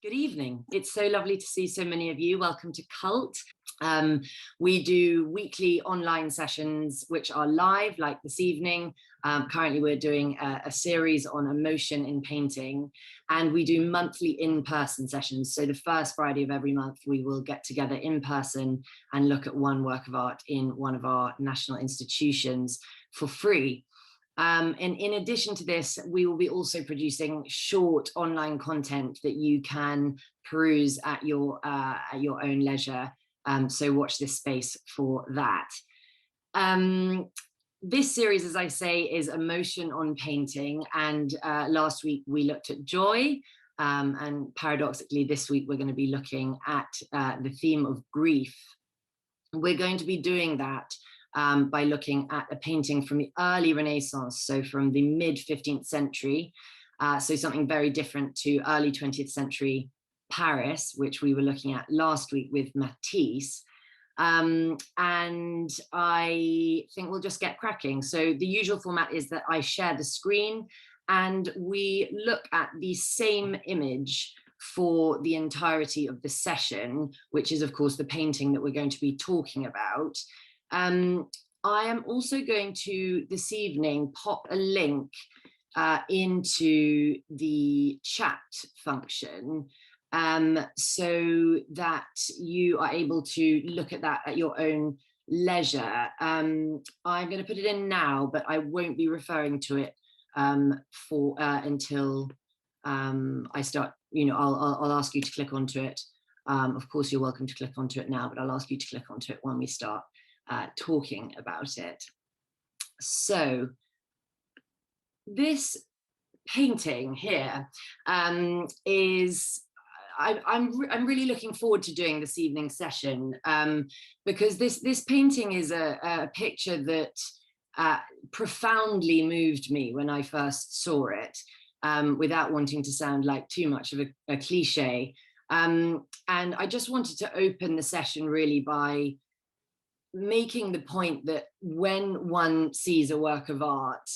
Good evening. It's so lovely to see so many of you. Welcome to Cult. We do weekly online sessions which are live, like this evening. Currently we're doing a series on emotion in painting, and we do monthly in-person sessions. So the first Friday of every month we will get together in person and look at one work of art in one of our national institutions for free. And in addition to this, we will be also producing short online content that you can peruse at your own leisure. So watch this space for that. This series, as I say, is emotion on painting. And last week we looked at joy. And paradoxically, this week we're going to be looking at the theme of grief. We're going to be doing that by looking at a painting from the early Renaissance, so from the mid 15th century, so something very different to early 20th century Paris, which we were looking at last week with Matisse. And I think we'll just get cracking. So the usual format is that I share the screen and we look at the same image for the entirety of the session, which is of course the painting that we're going to be talking about. I am also going to this evening pop a link into the chat function so that you are able to look at that at your own leisure. I'm going to put it in now, but I won't be referring to it until I start. I'll ask you to click onto it. Of course, you're welcome to click onto it now, but I'll ask you to click onto it when we start talking about it. So this painting here is I'm really looking forward to doing this evening's session because this painting is a picture that profoundly moved me when I first saw it, without wanting to sound like too much of a cliche. And I just wanted to open the session really by making the point that when one sees a work of art,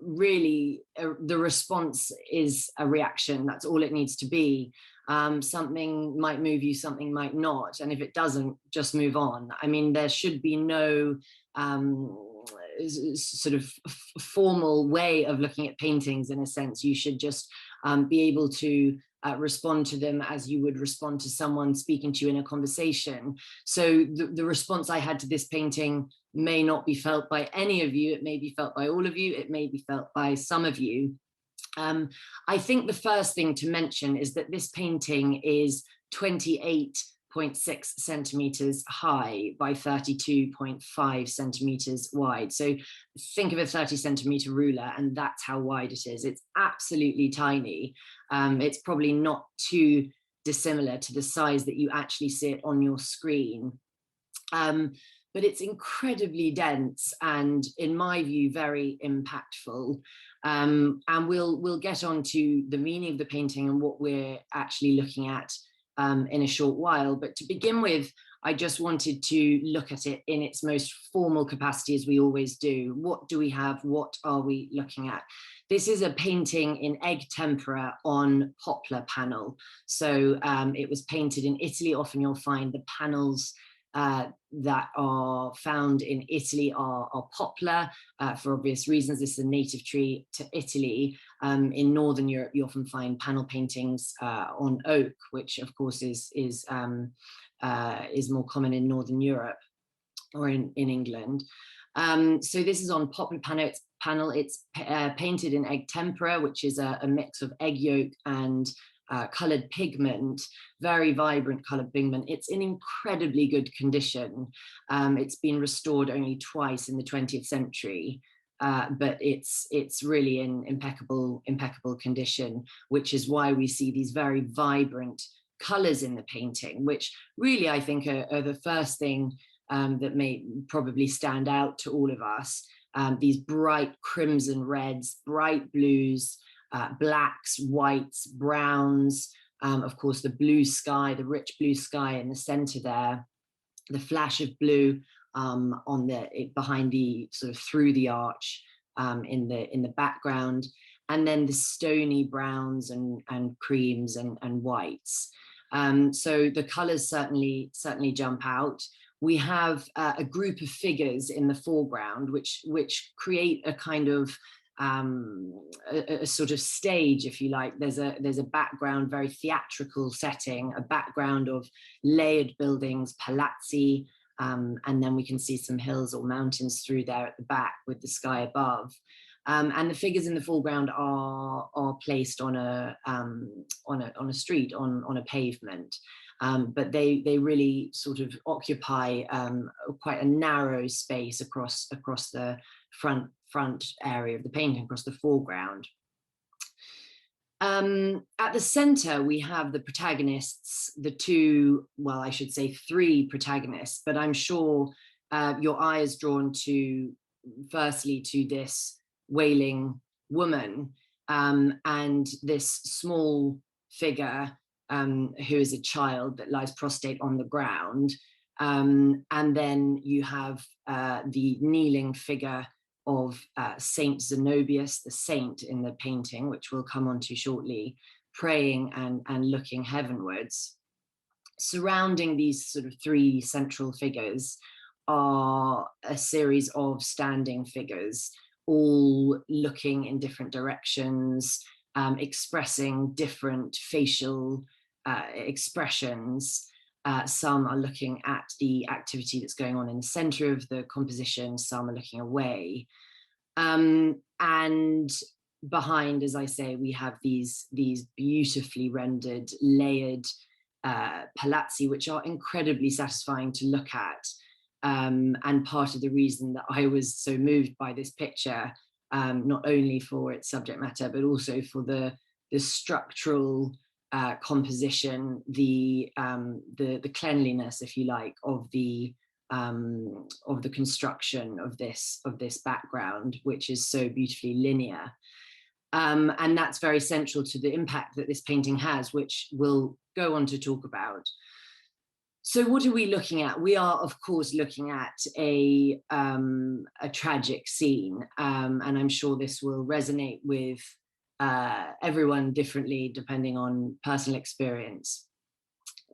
really the response is a reaction. That's all it needs to be. Something might move you, something might not, and if it doesn't, just move on. I mean, there should be no sort of formal way of looking at paintings. In a sense, you should just be able to respond to them as you would respond to someone speaking to you in a conversation. So the response I had to this painting may not be felt by any of you. It may be felt by all of you. It may be felt by some of you. I think the first thing to mention is that this painting is 28.6 centimeters high by 32.5 centimeters wide. So think of a 30-centimeter ruler, and that's how wide it is. It's absolutely tiny. It's probably not too dissimilar to the size that you actually see it on your screen. But it's incredibly dense and, in my view, very impactful. And we'll get on to the meaning of the painting and what we're actually looking at in a short while. But to begin with, I just wanted to look at it in its most formal capacity, as we always do. What do we have? What are we looking at? This is a painting in egg tempera on poplar panel. So it was painted in Italy. Often you'll find the panels that are found in Italy are poplar for obvious reasons. This is a native tree to Italy. In Northern Europe, you often find panel paintings on oak, which of course is more common in Northern Europe or in England. So this is on poplar panel. It's painted in egg tempera, which is a mix of egg yolk and coloured pigment, very vibrant coloured pigment. It's in incredibly good condition. It's been restored only twice in the 20th century, but it's really in impeccable condition, which is why we see these very vibrant colours in the painting, which really I think are the first thing that may probably stand out to all of us. These bright crimson reds, bright blues, blacks, whites, browns, of course the blue sky, the rich blue sky in the center there, the flash of blue behind the sort of through the arch in the background, and then the stony browns and creams and whites. So the colors certainly jump out. We have a group of figures in the foreground, which create a kind of a sort of stage, if you like. There's a background, very theatrical setting, a background of layered buildings, palazzi, and then we can see some hills or mountains through there at the back with the sky above. And the figures in the foreground are placed on a street, on a pavement. But they really sort of occupy quite a narrow space across the front area of the painting, across the foreground. At the center, we have the protagonists, the two, well, I should say three protagonists, but I'm sure your eye is drawn to, firstly, to this wailing woman and this small figure who is a child that lies prostrate on the ground. And then you have the kneeling figure of Saint Zenobius, the saint in the painting, which we'll come on to shortly, praying and looking heavenwards. Surrounding these sort of three central figures are a series of standing figures, all looking in different directions, expressing different facial expressions. Some are looking at the activity that's going on in the center of the composition, some are looking away. And behind, as I say, we have these beautifully rendered, layered palazzi, which are incredibly satisfying to look at. And part of the reason that I was so moved by this picture, not only for its subject matter, but also for the structural composition, the cleanliness, if you like, of the construction of this background, which is so beautifully linear. And that's very central to the impact that this painting has, which we'll go on to talk about. So what are we looking at? We are, of course, looking at a tragic scene, and I'm sure this will resonate with everyone differently, depending on personal experience.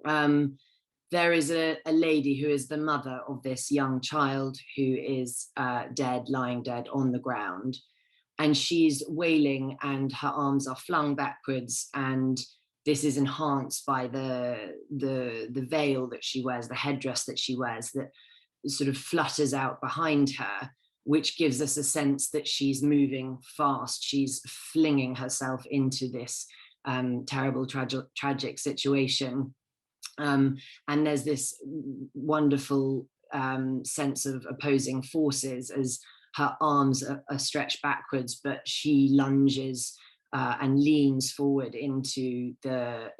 There is a lady who is the mother of this young child who is dead, lying dead on the ground, and she's wailing and her arms are flung backwards, and this is enhanced by the veil that she wears, the headdress that she wears, that sort of flutters out behind her, which gives us a sense that she's moving fast. She's flinging herself into this terrible, tragic situation. And there's this wonderful sense of opposing forces as her arms are stretched backwards, but she lunges and leans forward into the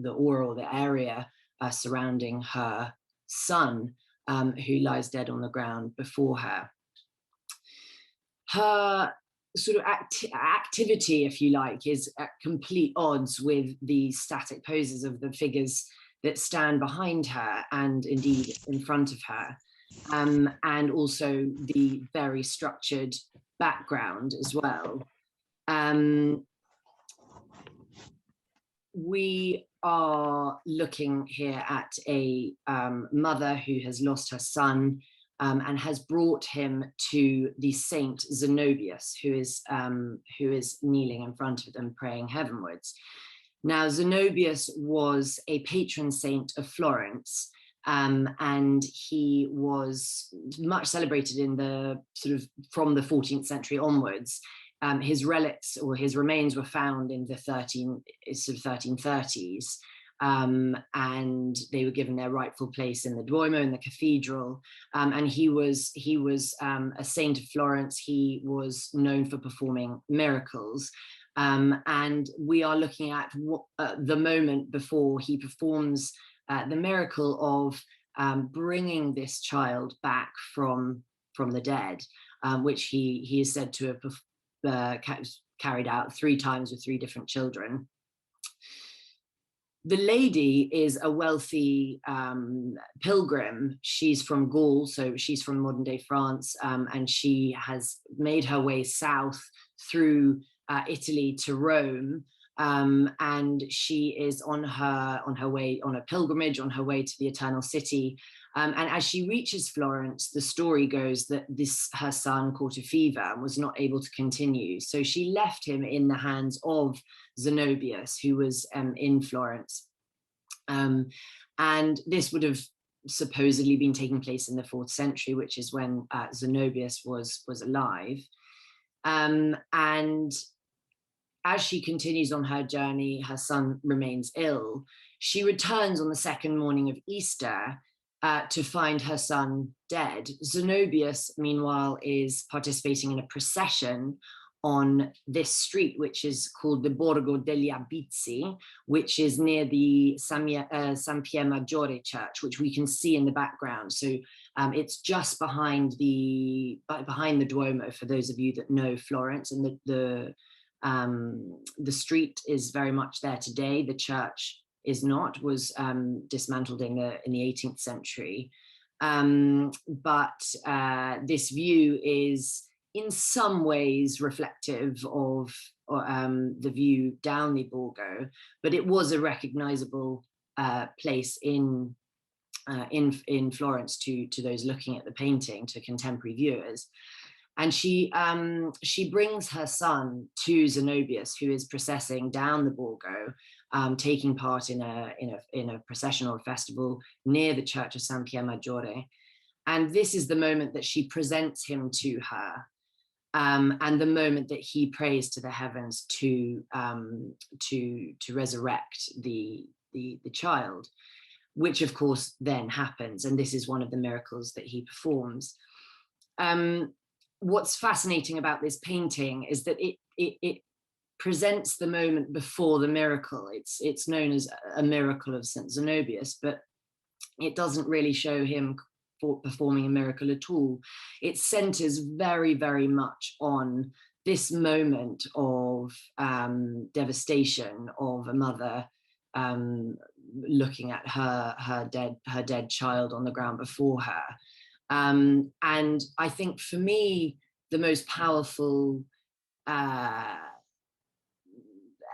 aura, or the area surrounding her son, who lies dead on the ground before her. Her sort of activity, if you like, is at complete odds with the static poses of the figures that stand behind her and indeed in front of her, and also the very structured background as well. We are looking here at a mother who has lost her son and has brought him to the Saint Zenobius, who is kneeling in front of them, praying heavenwards. Now, Zenobius was a patron saint of Florence, and he was much celebrated in the sort of from the 14th century onwards. His relics or his remains were found in the 1330s, and they were given their rightful place in the Duomo, in the cathedral. And he was a saint of Florence. He was known for performing miracles. And we are looking at the moment before he performs the miracle of bringing this child back from the dead, which he is said to have carried out 3 times with 3 different children. The lady is a wealthy pilgrim. She's from Gaul, so she's from modern day France, and she has made her way south through Italy to Rome. And she is on her way, on a pilgrimage, on her way to the Eternal City. And as she reaches Florence, the story goes that her son caught a fever and was not able to continue. So she left him in the hands of Zenobius, who was in Florence. And this would have supposedly been taking place in the 4th century, which is when Zenobius was alive. And as she continues on her journey, her son remains ill. She returns on the second morning of Easter to find her son dead. Zenobius, meanwhile, is participating in a procession on this street, which is called the Borgo degli Abizi, which is near the San Pier Maggiore church, which we can see in the background. So it's just behind the Duomo, for those of you that know Florence, and the street is very much there today. The church is not, was dismantled in the 18th century. But this view is in some ways reflective of the view down the Borgo, but it was a recognizable place in Florence to those looking at the painting, to contemporary viewers. And she brings her son to Zenobius, who is processing down the Borgo, taking part in a processional festival near the church of San Pier Maggiore. And this is the moment that she presents him to her, and the moment that he prays to the heavens to resurrect the child, which of course then happens. And this is one of the miracles that he performs. What's fascinating about this painting is that it presents the moment before the miracle. It's known as a miracle of St. Zenobius, but it doesn't really show him performing a miracle at all. It centers very, very much on this moment of devastation of a mother looking at her dead child on the ground before her. And I think for me, the most powerful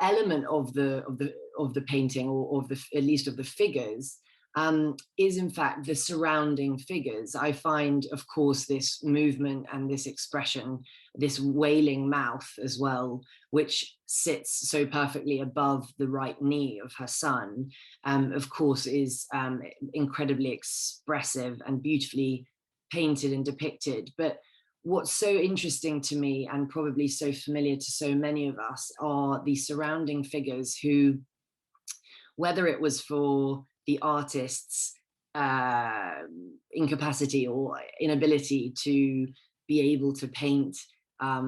element of the painting, or at least of the figures, is in fact the surrounding figures. I find, of course, this movement and this expression, this wailing mouth as well, which sits so perfectly above the right knee of her son, of course, is incredibly expressive and beautifully painted and depicted. But what's so interesting to me, and probably so familiar to so many of us, are the surrounding figures who, whether it was for the artist's incapacity or inability to be able to paint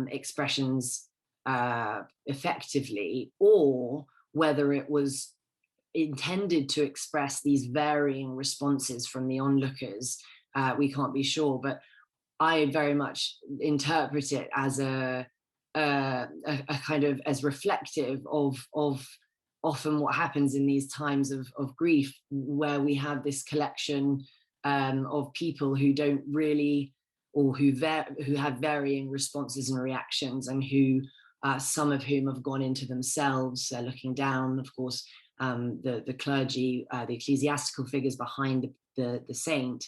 expressions effectively, or whether it was intended to express these varying responses from the onlookers, we can't be sure. But I very much interpret it as a kind of as reflective of often what happens in these times of grief, where we have this collection of people who don't really, or who have varying responses and reactions, and who some of whom have gone into themselves, looking down, of course, the clergy, the ecclesiastical figures behind the saint,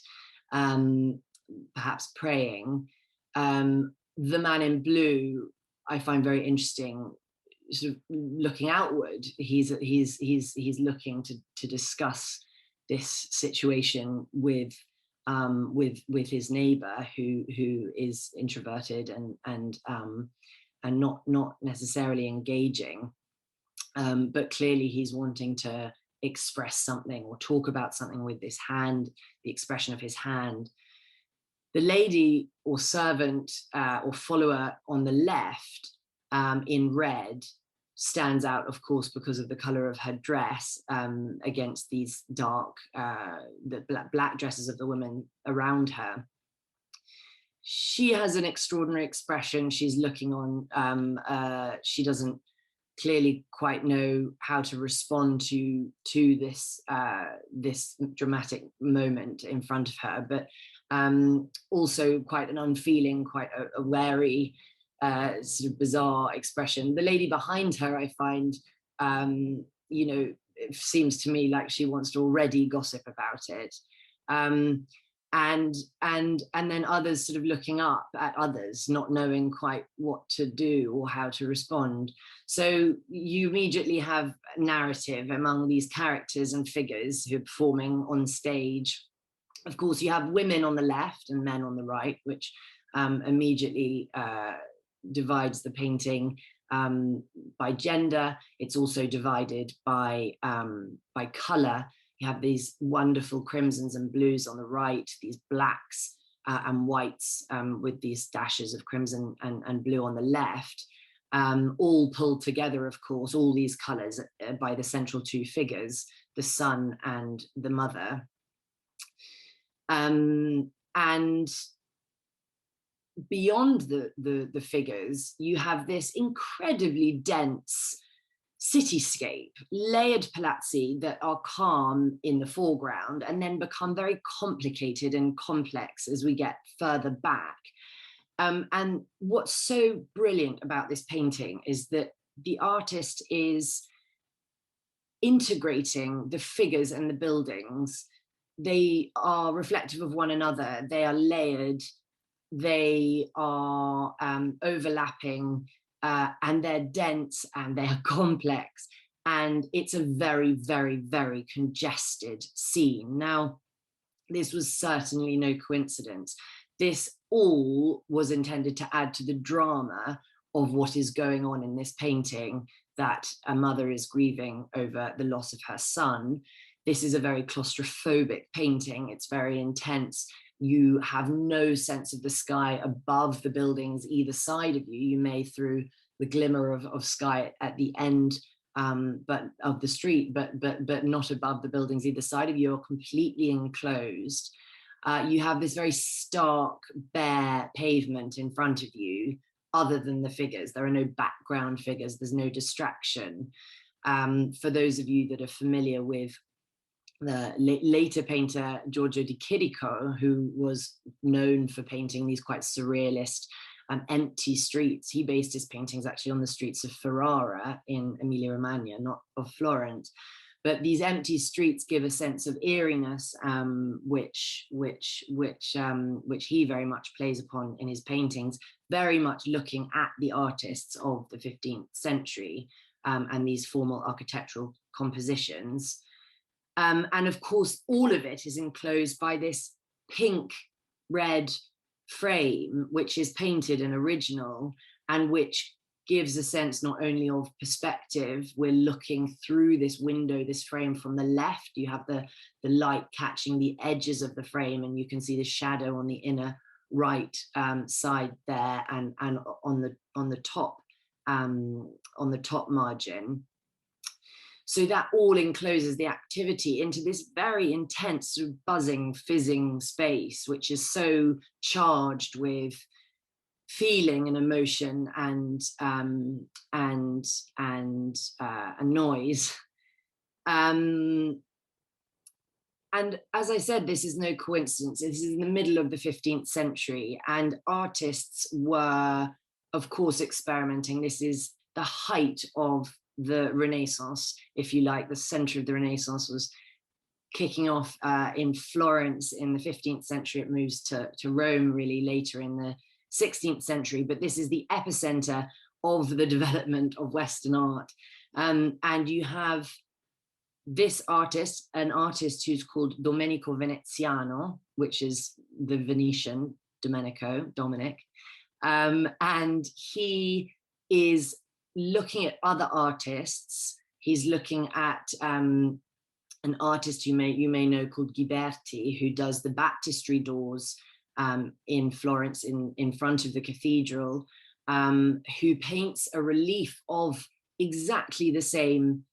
perhaps praying. The man in blue, I find very interesting, sort of looking outward. He's looking to discuss this situation with his neighbor, who is introverted and not necessarily engaging, but clearly he's wanting to express something or talk about something with this hand, the expression of his hand. The lady or servant or follower on the left, in red, stands out, of course, because of the color of her dress, against these dark, the black dresses of the women around her. She has an extraordinary expression. She's looking on, she doesn't clearly quite know how to respond to this this dramatic moment in front of her, but also quite an unfeeling, quite a wary, sort of bizarre expression. The lady behind her, I find, you know, it seems to me like she wants to already gossip about it. And then others sort of looking up at others, not knowing quite what to do or how to respond. So you immediately have a narrative among these characters and figures who are performing on stage. Of course, you have women on the left and men on the right, which immediately divides the painting by gender. It's also divided by color. You have these wonderful crimsons and blues on the right, these blacks and whites with these dashes of crimson and blue on the left, all pulled together, of course, all these colors by the central two figures, the son and the mother. And beyond the figures, you have this incredibly dense cityscape, layered palazzi that are calm in the foreground and then become very complicated and complex as we get further back. And what's so brilliant about this painting is that the artist is integrating the figures and the buildings. They are reflective of one another, they are layered, they are overlapping, and they're dense and they're complex, and it's a very, very, very congested scene. Now, this was certainly no coincidence. This all was intended to add to the drama of what is going on in this painting, that a mother is grieving over the loss of her son. This is a very claustrophobic painting. It's very intense. You have no sense of the sky above the buildings either side of you. You may, through the glimmer of sky at the end but of the street, but not above the buildings either side of you. You're completely enclosed. You have this very stark, bare pavement in front of you, other than the figures. There are no background figures. There's no distraction. For those of you that are familiar with the later painter Giorgio di Chirico, who was known for painting these quite surrealist empty streets. He based his paintings actually on the streets of Ferrara in Emilia-Romagna, not of Florence. But these empty streets give a sense of eeriness, which he very much plays upon in his paintings, very much looking at the artists of the 15th century and these formal architectural compositions. And of course, all of it is enclosed by this pink-red frame, which is painted and original, and which gives a sense not only of perspective. We're looking through this window, this frame from the left. You have the light catching the edges of the frame, and you can see the shadow on the inner right side there, and on the top margin. So that all encloses the activity into this very intense, sort of buzzing, fizzing space, which is so charged with feeling and emotion and noise. And as I said, this is no coincidence. This is in the middle of the 15th century, and artists were, of course, experimenting. This is the height of the Renaissance, if you like. The center of the Renaissance was kicking off in Florence in the 15th century. It moves to Rome really later in the 16th century, but this is the epicenter of the development of Western art. And you have this artist, an artist who's called Domenico Veneziano, which is the Venetian Dominic, and he is looking at other artists. He's looking at an artist you may know called Ghiberti, who does the baptistry doors in Florence in front of the cathedral, who paints a relief of exactly the same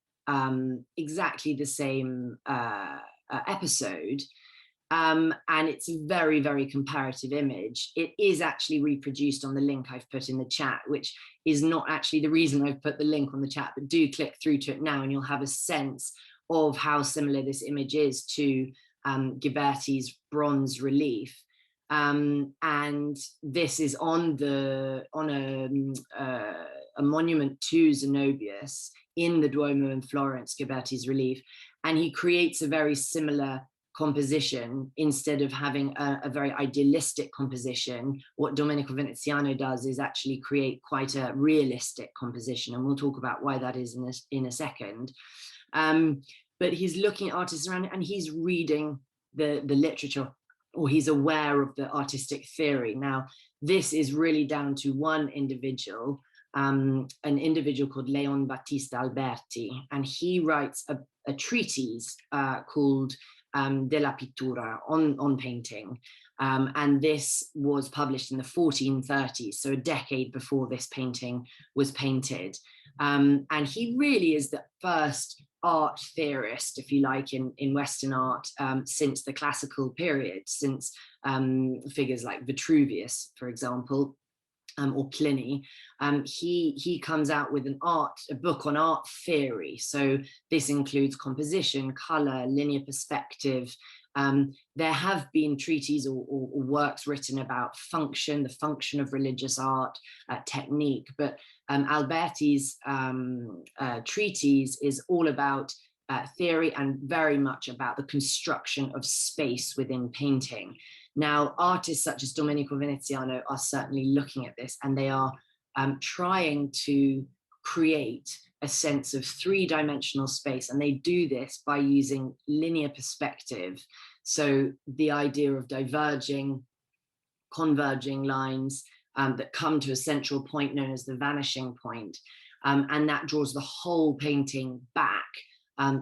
episode. And it's a very, very comparative image. It is actually reproduced on the link I've put in the chat, which is not actually the reason I've put the link on the chat, but do click through to it now and you'll have a sense of how similar this image is to Ghiberti's bronze relief. And this is on a monument to Zenobius in the Duomo in Florence, Ghiberti's relief, and he creates a very similar composition. Instead of having a very idealistic composition, what Domenico Veneziano does is actually create quite a realistic composition, and we'll talk about why that is in a second. But he's looking at artists around and he's reading the literature, or he's aware of the artistic theory. Now, this is really down to one individual, an individual called Leon Battista Alberti, and he writes a treatise called della pittura, on painting, and this was published in the 1430s, so a decade before this painting was painted. And he really is the first art theorist, if you like, in Western art since the classical period, since figures like Vitruvius, for example, or Pliny. He comes out with a book on art theory. So this includes composition, color, linear perspective. There have been treatises or works written about function, the function of religious art, technique, but Alberti's treatise is all about theory and very much about the construction of space within painting. Now, artists such as Domenico Veneziano are certainly looking at this, and they are trying to create a sense of three-dimensional space, and they do this by using linear perspective. So the idea of diverging, converging lines that come to a central point known as the vanishing point, and that draws the whole painting back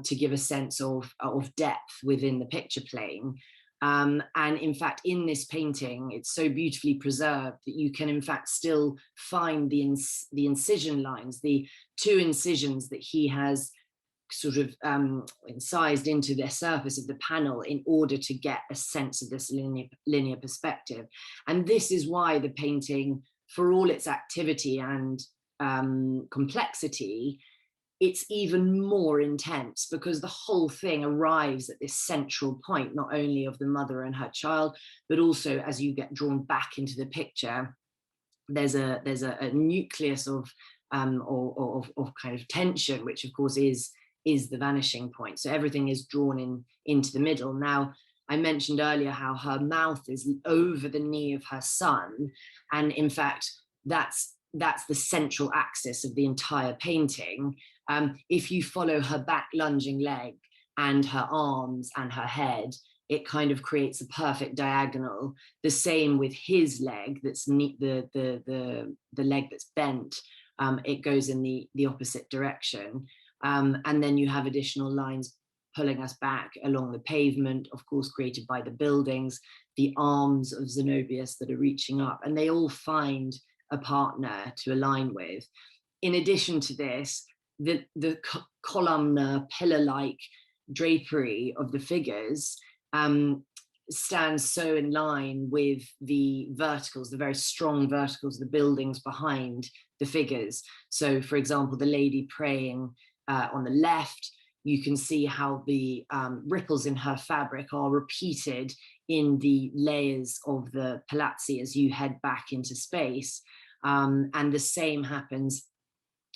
to give a sense of depth within the picture plane. And in fact, in this painting, it's so beautifully preserved that you can in fact still find the incision lines, the two incisions that he has sort of incised into the surface of the panel in order to get a sense of this linear perspective. And this is why the painting, for all its activity and complexity, it's even more intense, because the whole thing arrives at this central point, not only of the mother and her child, but also as you get drawn back into the picture, there's a nucleus of kind of tension, which of course is the vanishing point. So everything is drawn into the middle. Now, I mentioned earlier how her mouth is over the knee of her son, and in fact, that's the central axis of the entire painting. If you follow her back lunging leg and her arms and her head, it kind of creates a perfect diagonal. The same with his leg, that's the leg that's bent. It goes in the opposite direction. And then you have additional lines pulling us back along the pavement, of course, created by the buildings, the arms of Zenobius that are reaching up, and they all find a partner to align with. In addition to this, the columnar pillar-like drapery of the figures stands so in line with the verticals, the very strong verticals, the buildings behind the figures. So, for example, the lady praying on the left, you can see how the ripples in her fabric are repeated in the layers of the palazzi as you head back into space. And the same happens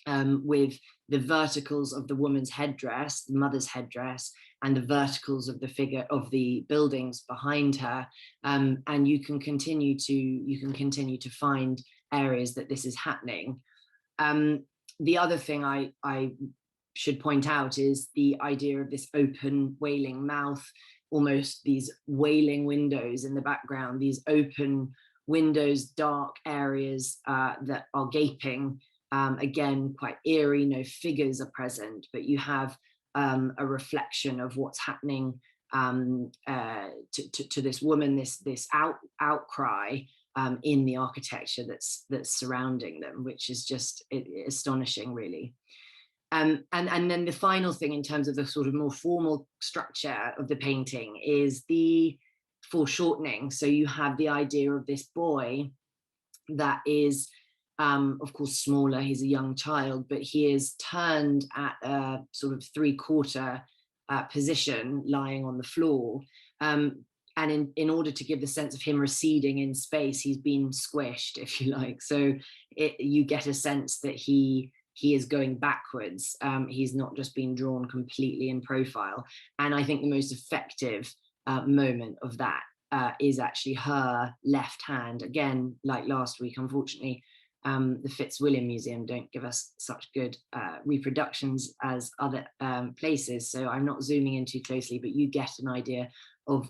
with the verticals of the woman's headdress, the mother's headdress, and the verticals of the figure of the buildings behind her. And you can continue to find areas that this is happening. The other thing I should point out is the idea of this open wailing mouth, almost these wailing windows in the background, these open windows, dark areas that are gaping. Again, quite eerie, no figures are present, but you have a reflection of what's happening to this woman, this outcry in the architecture that's surrounding them, which is just astonishing, really. And then the final thing in terms of the sort of more formal structure of the painting is the foreshortening. So you have the idea of this boy that is, of course, smaller. He's a young child, but he is turned at a sort of 3/4 position, lying on the floor. And in order to give the sense of him receding in space, he's been squished, if you like. So you get a sense that he is going backwards. He's not just been drawn completely in profile. And I think the most effective moment of that is actually her left hand. Again, like last week, unfortunately, the Fitzwilliam Museum don't give us such good reproductions as other places. So I'm not zooming in too closely, but you get an idea of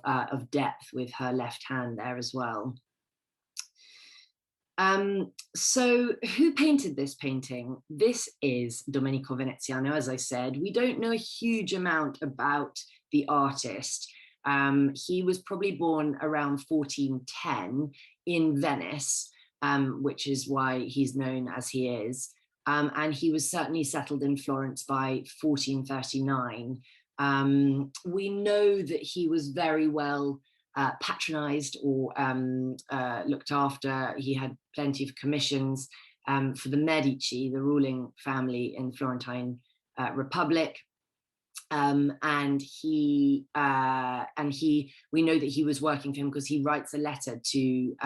depth with her left hand there as well. So who painted this painting? This is Domenico Veneziano, as I said. We don't know a huge amount about the artist. He was probably born around 1410 in Venice, which is why he's known as he is. And he was certainly settled in Florence by 1439. We know that he was very well patronized or looked after. He had plenty of commissions for the Medici, the ruling family in the Florentine Republic. And we know that he was working for him because he writes a letter to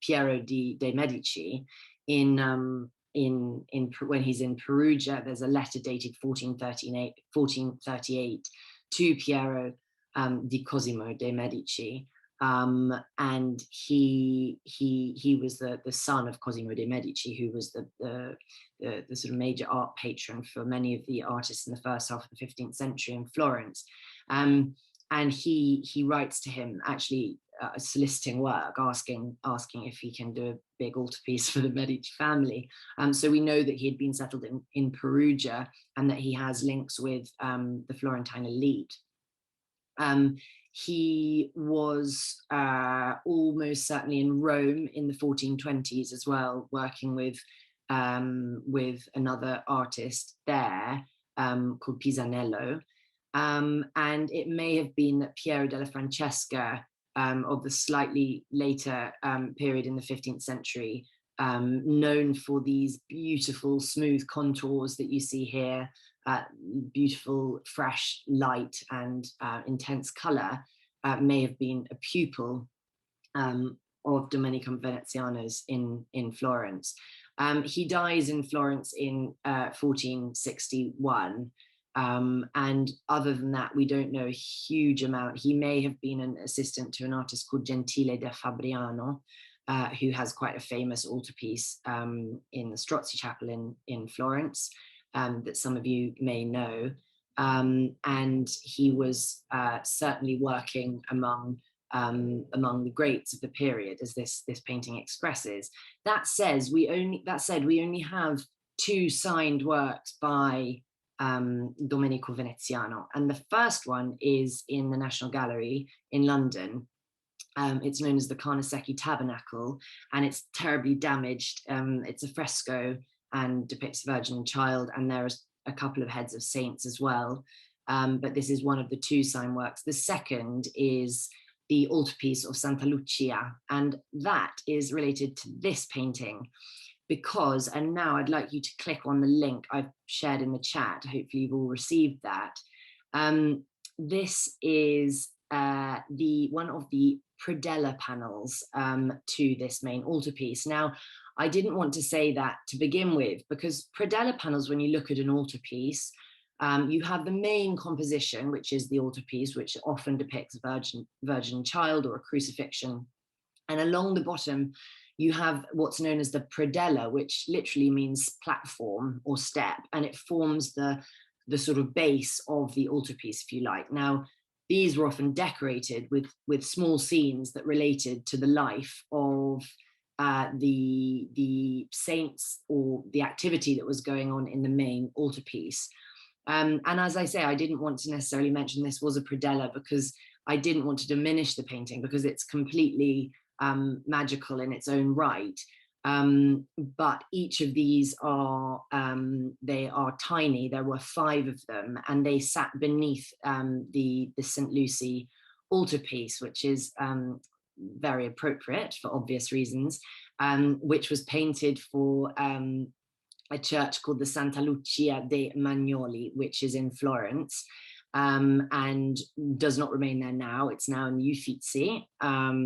Piero de' Medici when he's in Perugia. There's a letter dated 1438 to Piero di Cosimo de' Medici, and he was the son of Cosimo de' Medici, who was the sort of major art patron for many of the artists in the first half of the 15th century in Florence. And he writes to him, actually soliciting work, asking if he can do a big altarpiece for the Medici family. So we know that he had been settled in Perugia and that he has links with the Florentine elite. He was almost certainly in Rome in the 1420s as well, working with another artist there called Pisanello. And it may have been that Piero della Francesca of the slightly later period in the 15th century, known for these beautiful smooth contours that you see here, beautiful fresh light and intense color, may have been a pupil of Domenico Veneziano's in Florence. He dies in Florence in 1461. And other than that, we don't know a huge amount. He may have been an assistant to an artist called Gentile da Fabriano, who has quite a famous altarpiece in the Strozzi Chapel in Florence, that some of you may know. And he was certainly working among the greats of the period, as this painting expresses. That said, we only have 2 signed works by Domenico Veneziano, and the first one is in the National Gallery in London. It's known as the Carnesecchi Tabernacle, and it's terribly damaged. It's a fresco and depicts the Virgin and Child, and there's a couple of heads of saints as well. But this is one of the 2 signed works. The second is the altarpiece of Santa Lucia, and that is related to this painting. Because, and now I'd like you to click on the link I've shared in the chat. Hopefully you've all received that. This is one of the predella panels to this main altarpiece. Now, I didn't want to say that to begin with, because predella panels, when you look at an altarpiece, you have the main composition, which is the altarpiece, which often depicts a virgin child or a crucifixion. And along the bottom, you have what's known as the predella, which literally means platform or step, and it forms the sort of base of the altarpiece, if you like. Now, these were often decorated with small scenes that related to the life of the saints or the activity that was going on in the main altarpiece. And as I say, I didn't want to necessarily mention this was a predella because I didn't want to diminish the painting, because it's completely magical in its own right. But each of these are, they are tiny. There were 5 of them, and they sat beneath the St. Lucy altarpiece, which is very appropriate for obvious reasons, which was painted for a church called the Santa Lucia de Magnoli, which is in Florence, and does not remain there now. It's now in the Uffizi.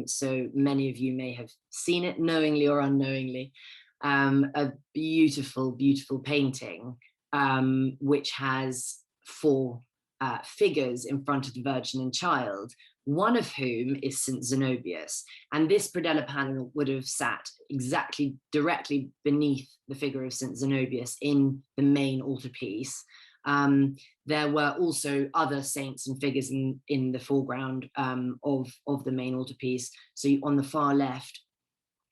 So many of you may have seen it knowingly or unknowingly. A beautiful, beautiful painting, which has four figures in front of the Virgin and Child, one of whom is St. Zenobius. And this predella panel would have sat exactly directly beneath the figure of St. Zenobius in the main altarpiece. There were also other saints and figures in the foreground of the main altarpiece. So on the far left,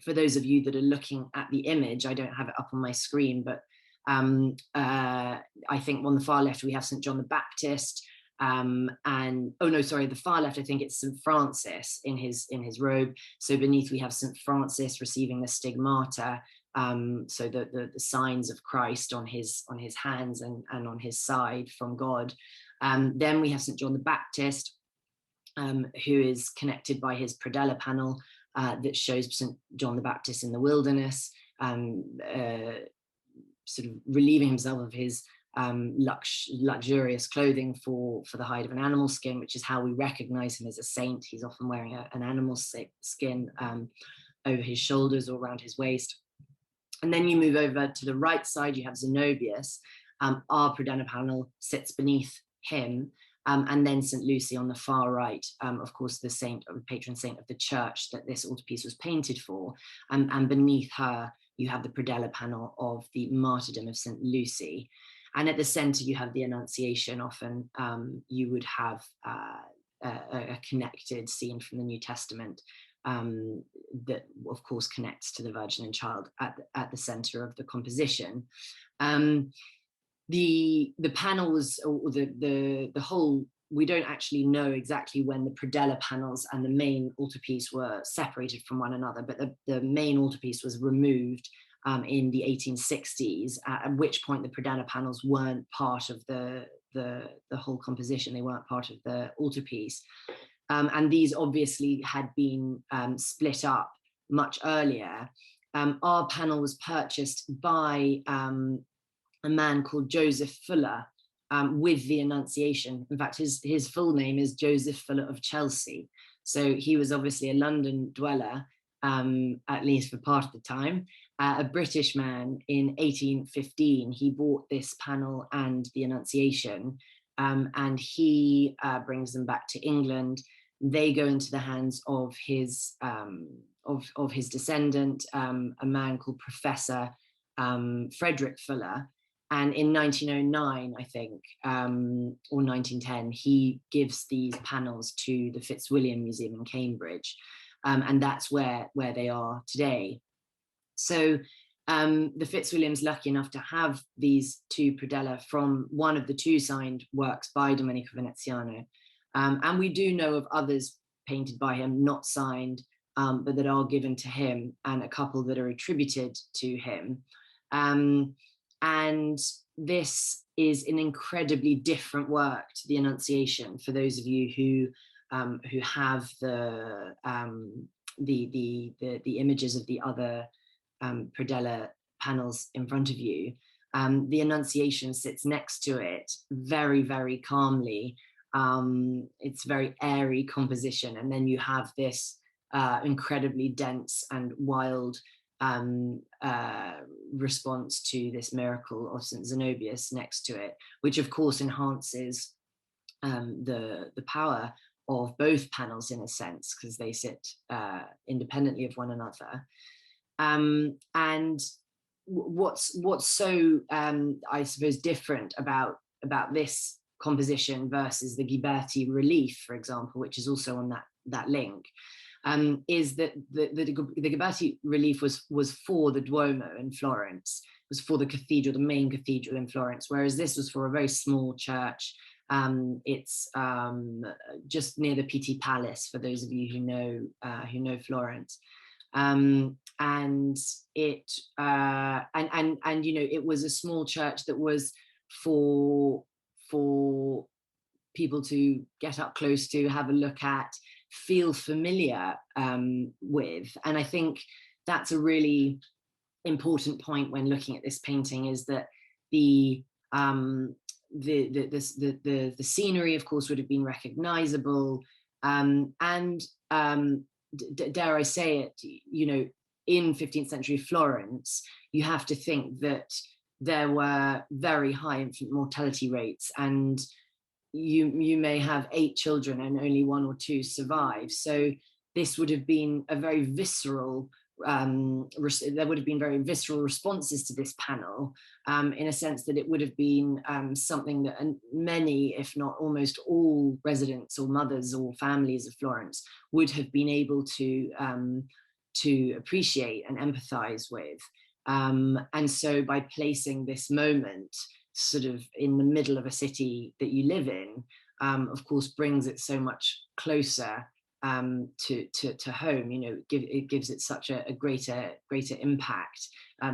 for those of you that are looking at the image, I don't have it up on my screen, but I think on the far left we have St. John the Baptist, and the far left, I think it's St. Francis in his robe. So beneath we have St. Francis receiving the stigmata, so the signs of Christ on his hands and on his side from God. Then we have St. John the Baptist, who is connected by his predella panel that shows St. John the Baptist in the wilderness, sort of relieving himself of his luxurious clothing for the hide of an animal skin, which is how we recognize him as a saint. He's often wearing an animal skin over his shoulders or around his waist. And then you move over to the right side, you have Zenobius. Our predella panel sits beneath him, and then St. Lucy on the far right, of course, the saint, or patron saint of the church that this altarpiece was painted for, and beneath her you have the predella panel of the martyrdom of St. Lucy. And at the center you have the Annunciation. Often you would have a connected scene from the New Testament that of course connects to the Virgin and Child at the center of the composition. The panel was, or the whole, we don't actually know exactly when the predella panels and the main altarpiece were separated from one another, but the main altarpiece was removed in the 1860s, at which point the predella panels weren't part of the whole composition. They weren't part of the altarpiece. And these obviously had been split up much earlier. Our panel was purchased by a man called Joseph Fuller, with the Annunciation. In fact, his full name is Joseph Fuller of Chelsea. So he was obviously a London dweller, at least for part of the time, a British man. In 1815, he bought this panel and the Annunciation, and he brings them back to England. They go into the hands of his descendant, a man called Professor Frederick Fuller. And in 1909, I think, or 1910, he gives these panels to the Fitzwilliam Museum in Cambridge. And that's where they are today. So the Fitzwilliam's lucky enough to have these two predella from one of the two signed works by Domenico Veneziano. And we do know of others painted by him, not signed, but that are given to him, and a couple that are attributed to him. And this is an incredibly different work to the Annunciation. For those of you who have the images of the other predella panels in front of you, the Annunciation sits next to it very, very calmly. It's very airy composition, and then you have this incredibly dense and wild response to this miracle of St. Zenobius next to it, which of course enhances the power of both panels in a sense, because they sit independently of one another. And what's so I suppose different about this composition versus the Ghiberti relief, for example, which is also on that link, is that the Ghiberti relief was for the Duomo in Florence, was for the cathedral, the main cathedral in Florence, whereas this was for a very small church. It's just near the Pitti Palace, for those of you who know Florence. And it you know, it was a small church that was for people to get up close to, have a look at, feel familiar with. And I think that's a really important point when looking at this painting, is that the scenery, of course, would have been recognizable, and dare I say it, you know, in 15th century Florence, you have to think that there were very high infant mortality rates, and you may have 8 children and only 1 or 2 survive. So this would have been a very visceral, there would have been very visceral responses to this panel, in a sense that it would have been something that many, if not almost all, residents or mothers or families of Florence would have been able to appreciate and empathize with. And so by placing this moment sort of in the middle of a city that you live in, of course, brings it so much closer to home. You know, it gives it such a greater impact,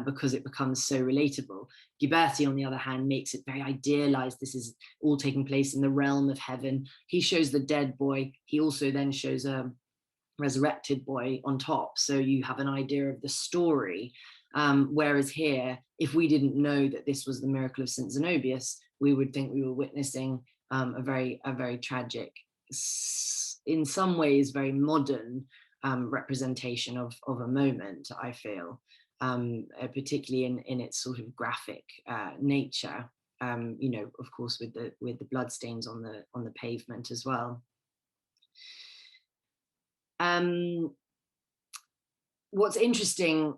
because it becomes so relatable. Ghiberti, on the other hand, makes it very idealized. This is all taking place in the realm of heaven. He shows the dead boy. He also then shows a resurrected boy on top. So you have an idea of the story. Whereas here, if we didn't know that this was the miracle of St. Zenobius, we would think we were witnessing a very tragic, in some ways very modern representation of a moment, I feel, particularly in its sort of graphic nature, you know, of course, with the bloodstains on the pavement as well. What's interesting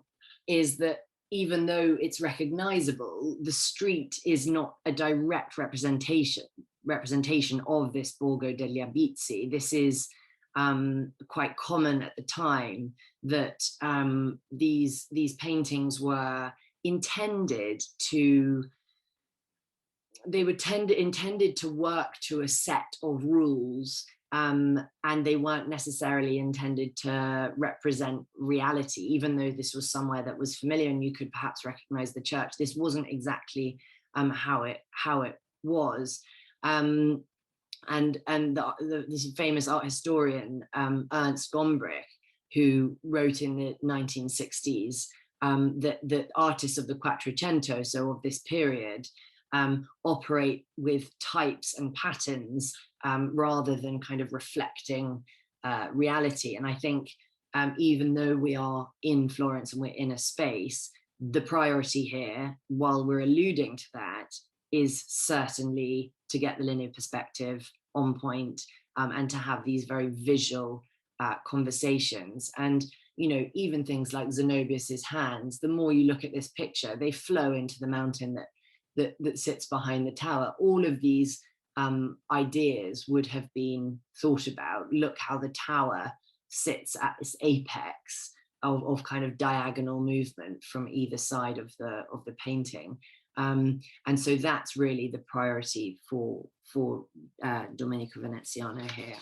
is that even though it's recognizable, the street is not a direct representation of this Borgo degli Abizi. This is quite common at the time, that these paintings were intended to work to a set of rules, and they weren't necessarily intended to represent reality. Even though this was somewhere that was familiar and you could perhaps recognize the church, this wasn't exactly how it was. This famous art historian, Ernst Gombrich, who wrote in the 1960s that artists of the Quattrocento, so of this period, operate with types and patterns rather than kind of reflecting reality. And I think even though we are in Florence and we're in a space, the priority here, while we're alluding to that, is certainly to get the linear perspective on point, and to have these very visual conversations. And, you know, even things like Zenobius's hands, the more you look at this picture, they flow into the mountain that sits behind the tower. All of these ideas would have been thought about. Look how the tower sits at this apex of kind of diagonal movement from either side of the painting. And so that's really the priority for Domenico Veneziano here.